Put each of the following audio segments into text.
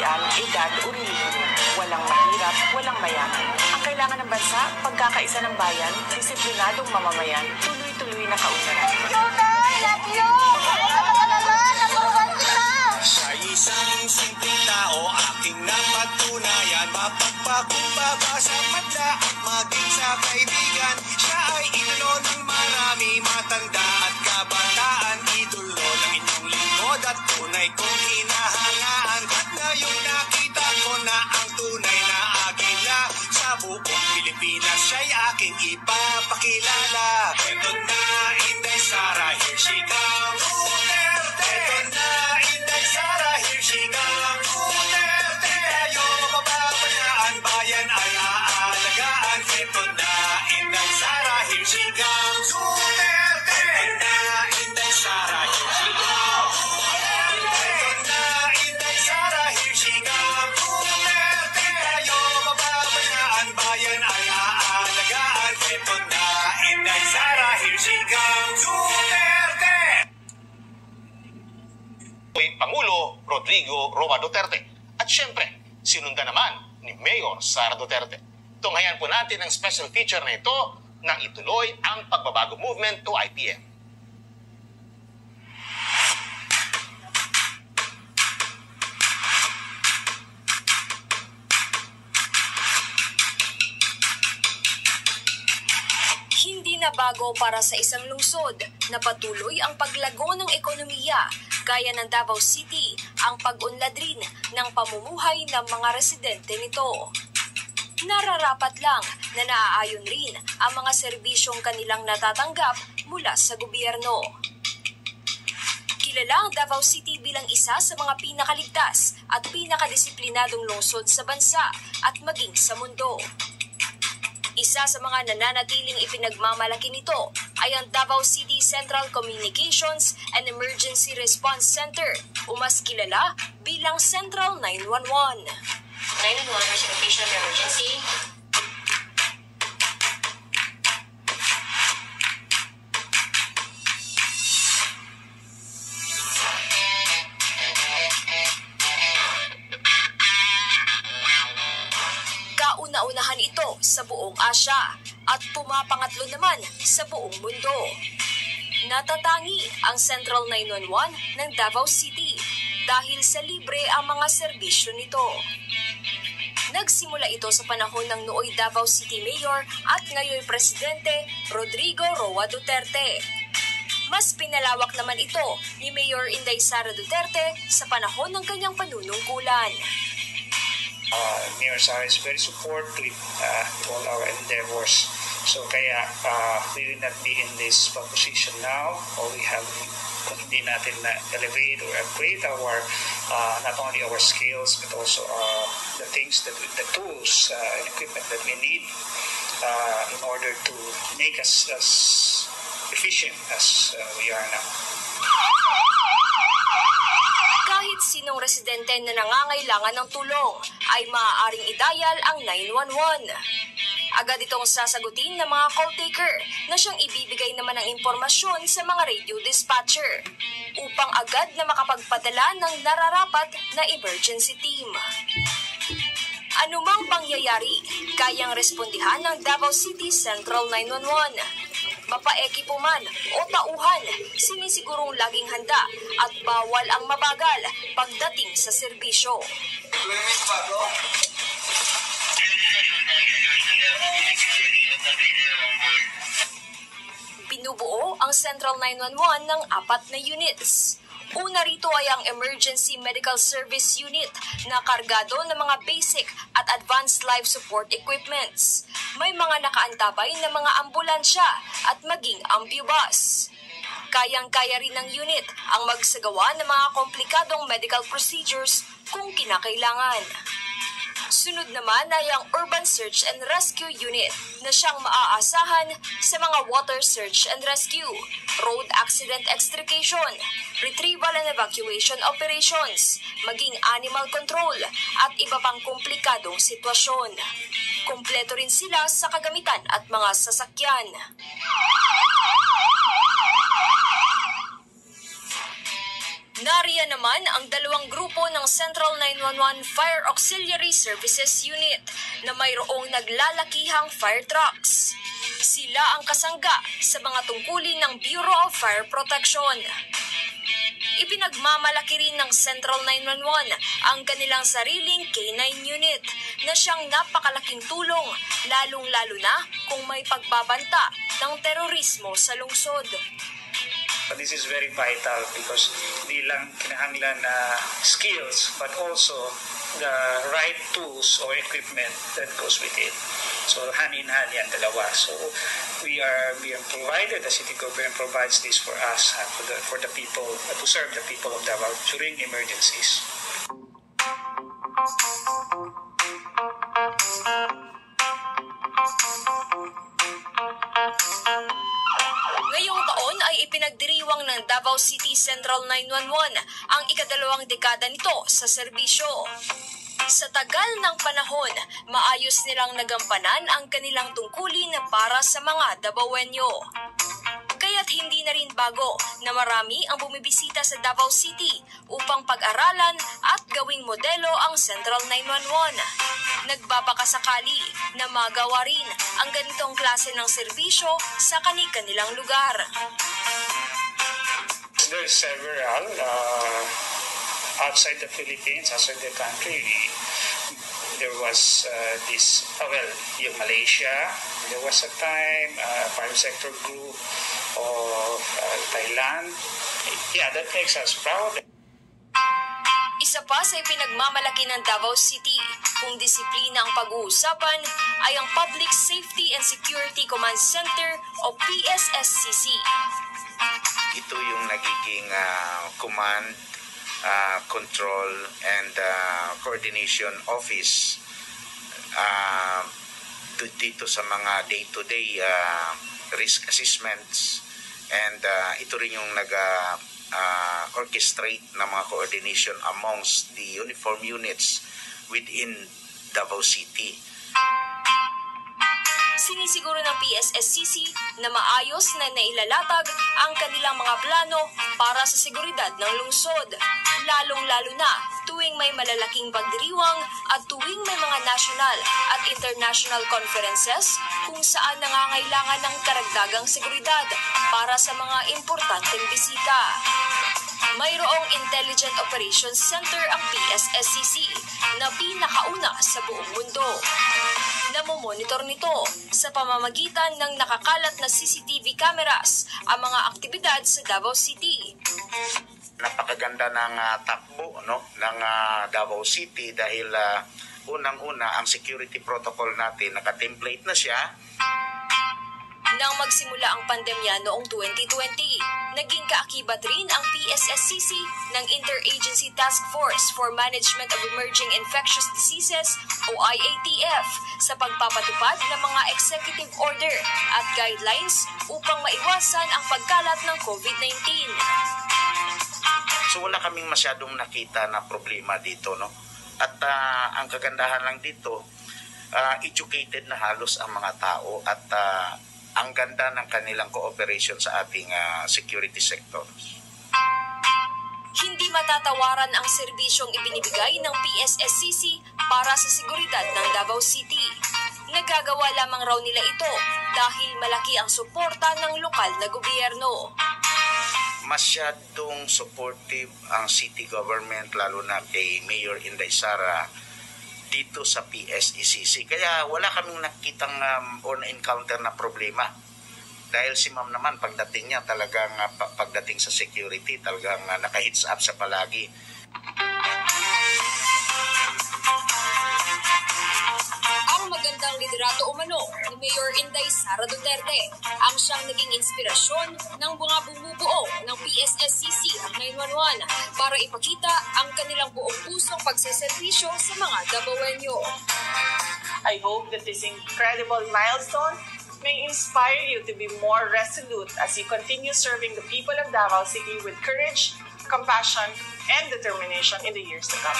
kategorian, edad o relihiyon. Walang mahirap, walang mayaman. Ang kailangan ng bansa, pagkakaisa ng bayan, disiplinadong mamamayan, tuloy-tuloy na kaunlaran. Yunay, love you! Sa isang simpleng tao, aking napatunayan, mapagpakumbaba sa madla at maging sa kaibigan. Siya ay idolo ng marami, matanda at kabataan, idolo ng inyong lingkod at tunay kong hinahangaan. At ngayong nakita ko na ang tunay na agila, sa buong Pilipinas siya'y aking ipapakilala. Ito na, Inday Sara, here she comes. Duterte! Ito na, Inday Sara, here she comes. Duterte! Tayo mababayaan, bayan ay aalagaan. Ito na, Inday Sara, here she comes. Duterte! Ito na, Inday Sara, here she comes. Ito na, Inday Sara, here she comes. Duterte! Tayo mababayaan, bayan ay aalagaan. Ito na, Inday Sara, here she comes. Duterte! Pangulo Rodrigo Roa Duterte. At syempre, sinundan naman ni Mayor Sara Duterte. Tunghayan po natin ang special feature na ito nang ituloy ang pagbabago movement to IPM. Hindi na bago para sa isang lungsod na patuloy ang paglago ng ekonomiya gaya ng Davao City ang pag-unlad rin ng pamumuhay ng mga residente nito. Nararapat lang na naaayon rin ang mga serbisyong kanilang natatanggap mula sa gobyerno. Kilala ang Davao City bilang isa sa mga pinakaligtas at pinakadisiplinadong lungsod sa bansa at maging sa mundo. Isa sa mga nananatiling ipinagmamalaki nito ay ang Davao City Central Communications and Emergency Response Center o mas kilala bilang Central 911. 911, there's an occasion of emergency. Kauna-unahan ito sa buong Asya at pumapangatlo naman sa buong mundo. Natatangi ang Central 911 ng Davao City dahil sa libre ang mga serbisyo nito. Nagsimula ito sa panahon ng nooy Davao City Mayor at ngayon Presidente Rodrigo Roa Duterte. Mas pinalawak naman ito ni Mayor Inday Sara Duterte sa panahon ng kanyang panunungkulan. Mayor Sara is very supportive with all our endeavors. So kaya we will not be in this position now. All we have, kung hindi natin na elevate or upgrade our not only our skills but also the things that the tools and equipment that we need in order to make us as efficient as we are now. Kahit sinong residente na nangangailangan ng tulong ay maaaring i-dial ang 911. Agad itong sasagutin ng mga call taker na siyang ibibigay naman ng impormasyon sa mga radio dispatcher upang agad na makapagpadala ng nararapat na emergency team. Anumang pangyayari, kayang respondihan ng Davao City Central 911. Mapaekipo man o tauhan, sinisigurong laging handa at bawal ang mabagal pagdating sa serbisyo. Binubuo ang Central 911 ng 4 na units. Una rito ay ang Emergency Medical Service Unit na kargado ng mga basic at advanced life support equipments. May mga nakaantabay na mga ambulansya at maging ambubus. Kayang-kaya rin ng unit ang magsagawa ng mga komplikadong medical procedures kung kinakailangan. Sunod naman ay ang Urban Search and Rescue Unit na siyang maaasahan sa mga water search and rescue, road accident extrication, retrieval and evacuation operations, maging animal control at iba pang komplikadong sitwasyon. Kompleto rin sila sa kagamitan at mga sasakyan. Nariyan naman ang dalawang grupo ng Central 911 Fire Auxiliary Services Unit na mayroong naglalakihang fire trucks. Sila ang kasangga sa mga tungkulin ng Bureau of Fire Protection. Ipinagmamalaki rin ng Central 911 ang kanilang sariling K9 unit na siyang napakalaking tulong, lalong-lalo na kung may pagbabanta ng terorismo sa lungsod. This is very vital because hindi lang kinahanglan na skills but also the right tools or equipment that goes with it. So hand in hand yan dalawa. So we are provided, the city government provides this for us, for the people, to serve the people of Davao during emergencies. Ngayong taon ay ipinagdiriwang ng Davao City Central 911 ang ikadalawang dekada nito sa serbisyo. Sa tagal ng panahon, maayos nilang nagampanan ang kanilang tungkulin para sa mga Davaoenyo. Kaya't hindi na rin bago na marami ang bumibisita sa Davao City upang pag-aralan at gawing modelo ang Central 911. Nagbabakasakali na magawa rin ang ganitong klase ng serbisyo sa kani-kanilang lugar. There's several outside the Philippines, outside the country. There was yung Malaysia. There was a time, private sector group of Thailand. Yeah, that makes us proud. Isa pa sa ipinagmamalaki ng Davao City kung disiplina ang pag-uusapan ay ang Public Safety and Security Command Center o PSSCC. Ito yung nagiging command, control, and coordination office dito sa mga day-to-day risk assessments, and ito rin yung orchestrate ng mga coordination amongst the uniform units within Davao City. Sinisiguro ng PSSCC na maayos na nailalatag ang kanilang mga plano para sa seguridad ng lungsod, lalong-lalo na tuwing may malalaking pagdiriwang at tuwing may mga national at international conferences kung saan nangangailangan ng karagdagang seguridad para sa mga importanteng bisita. Mayroong Intelligent Operations Center ang PSSCC na pinakauna sa buong mundo. Namomonitor nito sa pamamagitan ng nakakalat na CCTV cameras ang mga aktibidad sa Davao City. Napakaganda ng takbo ng Davao City dahil unang-una ang security protocol natin naka-template na siya. Nang magsimula ang pandemya noong 2020, naging kaakibat rin ang PSSCC ng Interagency Task Force for Management of Emerging Infectious Diseases o IATF sa pagpapatupad ng mga executive order at guidelines upang maiwasan ang pagkalat ng COVID-19. So wala kaming masyadong nakita na problema dito, no? At ang kagandahan lang dito, educated na halos ang mga tao at ang ganda ng kanilang cooperation sa ating security sectors. Hindi matatawaran ang serbisyong ibinibigay ng PSSCC para sa seguridad ng Davao City. Nagagawa lamang raw nila ito dahil malaki ang suporta ng lokal na gobyerno. Masyadong supportive ang city government, lalo na kay Mayor Inday Sara dito sa PSSCC. Kaya wala kaming nakitang or na-encounter na problema. Dahil si ma'am naman, pagdating niya talagang, pagdating sa security, talagang naka-hits up sa palagi. Ang magandang liderato umano ni Mayor Inday Sara Duterte ang siyang naging inspirasyon ng mga bumubuo ng PSSCC at 911 para ipakita ang kanilang buong pusong pagseserbisyo sa mga Davaoenyo. I hope that this incredible milestone may inspire you to be more resolute as you continue serving the people of Davao City with courage, compassion, and determination in the years to come.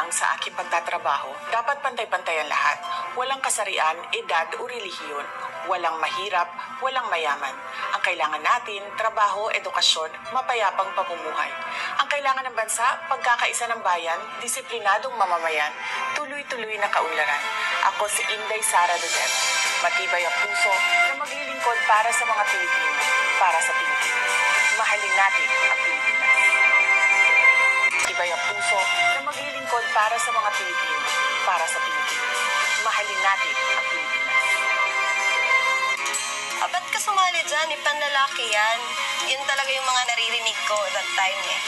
magulang sa aking pagtatrabaho, dapat pantay-pantay ang lahat. Walang kasarian, edad o relihiyon. Walang mahirap, walang mayaman. Ang kailangan natin, trabaho, edukasyon, mapayapang pamumuhay. Ang kailangan ng bansa, pagkakaisa ng bayan, disiplinadong mamamayan, tuloy-tuloy na kaunlaran. Ako si Inday Sara Duterte. Matibay ang puso na maglilingkod para sa mga Pilipino, para sa Pilipinas. Mahalin natin ang Pilipinas. Matibay ang puso na maglilingkod para sa mga Pilipino, para sa Pilipinas. Mahalin natin ang Pilipinas. Ba't ka sumali dyan? Ipanlalaki yan. Yun talaga yung mga naririnig ko that time eh.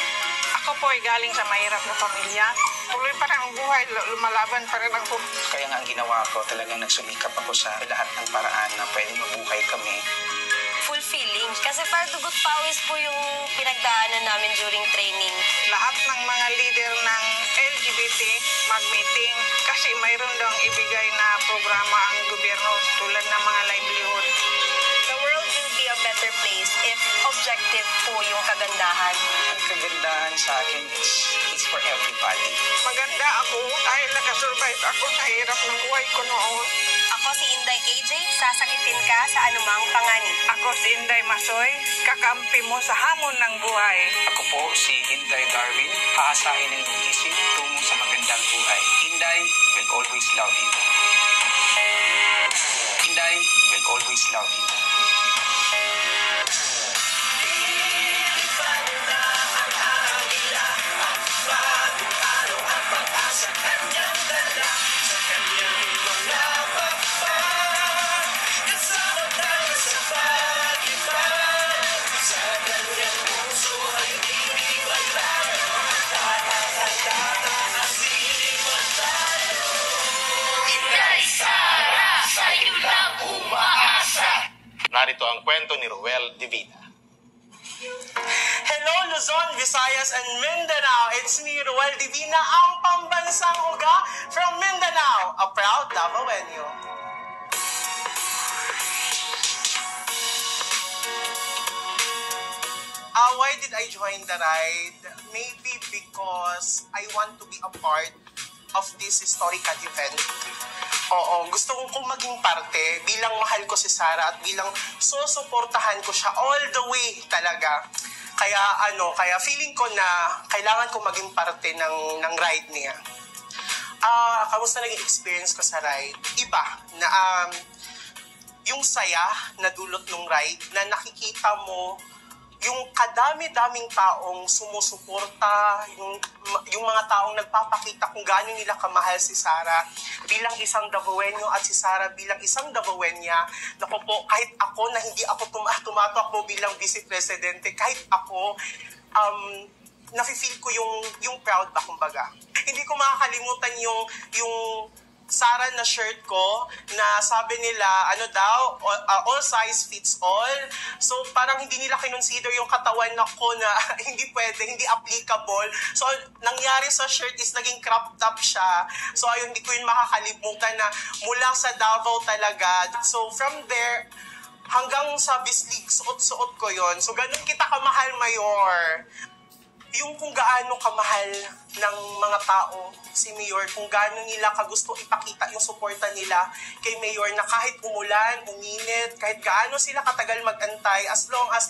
Ako po ay galing sa mahirap na pamilya. Tuloy pa rin ang buhay, lumalaban pa rin ako. Kaya nga ang ginawa ko, talagang nagsumikap ako sa lahat ng paraan na pwedeng mabuhay kami. Fulfilling. Kasi parang dugot pawis po yung pinagdaanan namin during training. Lahat ng mga leader ng LGBT mag-meeting kasi mayroon daw ibigay na programa ang gobyerno tulad ng mga livelihood. The world will be a better place if objective po yung kagandahan. Ang kagandahan sa akin is for everybody. Maganda ako dahil nakasurvive ako sa hirap ng buhay ko noon. Ako si Inday AJ, sasakitin ka sa anumang panganib. Ako si Inday Masoy, kakampi mo sa hamon ng buhay. Ako po si Inday Darwin, aasahin ang iyong isip tungo sa magandang buhay. Inday will always love you. Inday will always love you. Narito ang kwento ni Ruel Divina. Hello Luzon, Visayas, and Mindanao. It's me, Ruel Divina, ang pambansang uga from Mindanao, a proud Davaoenyo. Why did I join the ride? Maybe because I want to be a part of this historical event. Oo, gusto kong maging parte bilang mahal ko si Sara at bilang susuportahan ko siya all the way talaga. Kaya feeling ko na kailangan ko maging parte ng ride niya. Kamusta naging experience ko sa ride? Iba na yung saya na dulot ng ride na nakikita mo yung kadami-daming taong sumusuporta, yung mga taong nagpapakita kung gaano nila kamahal si Sara bilang isang Davaoenyo at si Sara bilang isang Davaoenya. Naku po, kahit ako na hindi ako tumatakbo bilang Vice Presidente, kahit ako, nafe-feel ko yung proud ba, kumbaga. Hindi ko makakalimutan yung Sara na shirt ko na sabi nila, all size fits all. So parang hindi nila kinonsider yung katawan ko na hindi pwede, hindi applicable. So nangyari sa shirt is naging crop top siya. So ayun, hindi ko yun makakalimutan na mula sa Davao talaga. So from there, hanggang sa Bislig, suot-suot ko yon. So ganun kita kamahal, Mayor. Yung kung gaano kamahal ng mga tao si Mayor, kung gaano nila kagusto ipakita yung suporta nila kay Mayor na kahit umulan, uminit, kahit gaano sila katagal magantay, as long as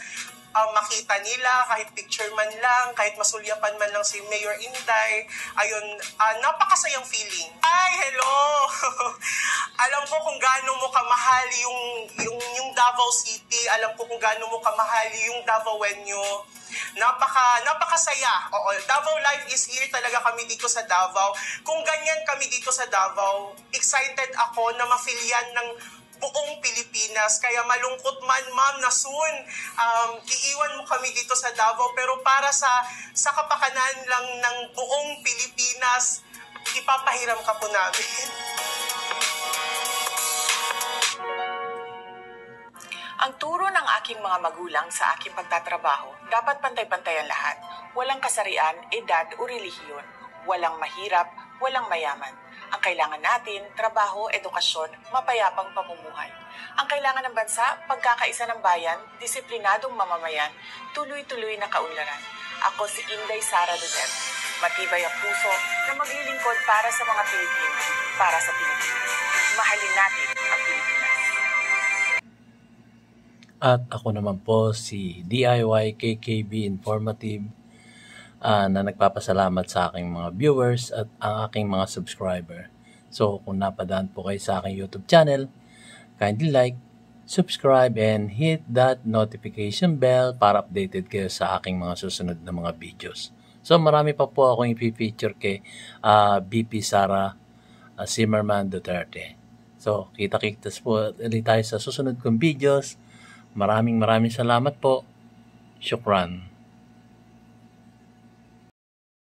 makita nila, kahit picture man lang, kahit masulyapan man lang si Mayor Inday, ayun, napakasayang feeling. Ay, hello! Alam ko kung gaano mo kamahal yung Davao City, alam ko kung gaano mo kamahal yung Davaoenyo. Napakasaya. Oo, Davao Life is here talaga kami dito sa Davao. Kung ganyan kami dito sa Davao, excited ako na mafilian ng buong Pilipinas. Kaya malungkot man, ma'am, na soon iiwan mo kami dito sa Davao. Pero para sa kapakanan lang ng buong Pilipinas, ipapahiram ka po namin. Ang turo ng aking mga magulang sa aking pagtatrabaho, dapat pantay-pantay ang lahat. Walang kasarian, edad o relihiyon. Walang mahirap, walang mayaman. Ang kailangan natin, trabaho, edukasyon, mapayapang pamumuhay. Ang kailangan ng bansa, pagkakaisa ng bayan, disiplinadong mamamayan, tuloy-tuloy na kaunlaran. Ako si Inday Sara Duterte. Matibay ang puso na maglilingkod para sa mga Pilipino, para sa Pilipinas. Mahalin natin ang Pilipinas. At ako naman po si DIY KKB Informative na nagpapasalamat sa aking mga viewers at ang aking mga subscriber. So kung napadaan po kayo sa aking YouTube channel, kindly like, subscribe, and hit that notification bell para updated kayo sa aking mga susunod na mga videos. So marami pa po akong ipifeature kay BP Sara Zimmerman Duterte. So kita-kitas po ulit tayo sa susunod kong videos. Maraming salamat po. Shukran.